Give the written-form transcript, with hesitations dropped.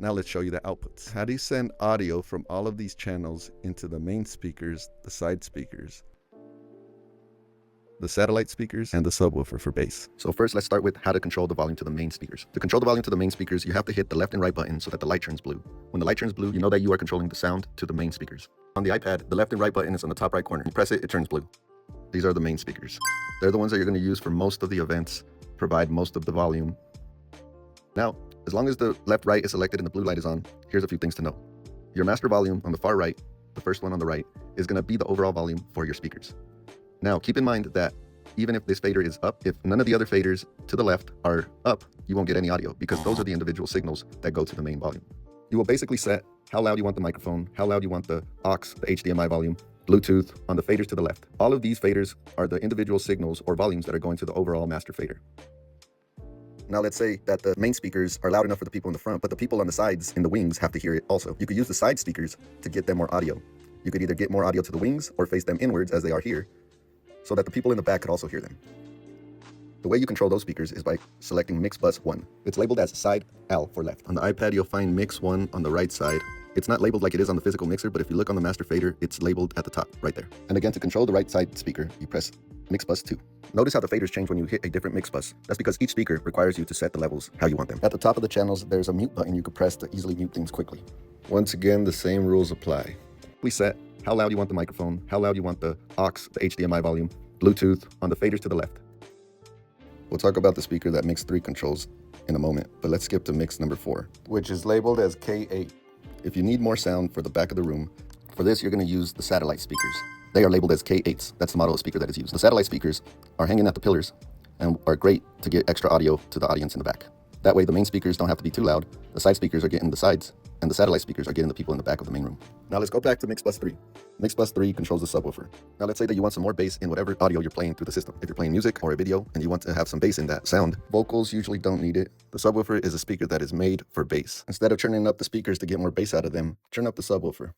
Now let's show you the outputs. How do you send audio from all of these channels into the main speakers, the side speakers, the satellite speakers, and the subwoofer for bass? So first, let's start with how to control the volume to the main speakers. To control the volume to the main speakers, you have to hit the left and right button so that the light turns blue. When the light turns blue, you know that you are controlling the sound to the main speakers. On the iPad, the left and right button is on the top right corner. You press it, it turns blue. These are the main speakers. They're the ones that you're going to use for most of the events, provide most of the volume. Now, as long as the left-right is selected and the blue light is on, here's a few things to know. Your master volume on the far right, the first one on the right, is going to be the overall volume for your speakers. Now, keep in mind that even if this fader is up, if none of the other faders to the left are up, you won't get any audio because those are the individual signals that go to the main volume. You will basically set how loud you want the microphone, how loud you want the aux, the HDMI volume, Bluetooth on the faders to the left. All of these faders are the individual signals or volumes that are going to the overall master fader. Now let's say that the main speakers are loud enough for the people in the front, but the people on the sides in the wings have to hear it also. You could use the side speakers to get them more audio. You could either get more audio to the wings or face them inwards as they are here, so that the people in the back could also hear them. The way you control those speakers is by selecting Mix Bus 1. It's labeled as side L for left. On the iPad, you'll find Mix 1 on the right side. It's not labeled like it is on the physical mixer, but if you look on the master fader, it's labeled at the top, right there. And again, to control the right side speaker, you press Mix Bus 2. Notice how the faders change when you hit a different mix bus. That's because each speaker requires you to set the levels how you want them. At the top of the channels, there's a mute button you could press to easily mute things quickly. Once again, the same rules apply. We set how loud you want the microphone, how loud you want the aux, the HDMI volume, Bluetooth on the faders to the left. We'll talk about the speaker that Mix 3 controls in a moment, but let's skip to mix number 4, which is labeled as K8. If you need more sound for the back of the room, for this you're going to use the satellite speakers. They are labeled as K8s. That's the model of speaker that is used. The satellite speakers are hanging at the pillars and are great to get extra audio to the audience in the back. That way the main speakers don't have to be too loud, the side speakers are getting the sides, and the satellite speakers are getting the people in the back of the main room. Now let's go back to Mix Bus 3. Mix Bus 3 controls the subwoofer. Now let's say that you want some more bass in whatever audio you're playing through the system. If you're playing music or a video and you want to have some bass in that sound, vocals usually don't need it. The subwoofer is a speaker that is made for bass. instead of turning up the speakers to get more bass out of them, turn up the subwoofer.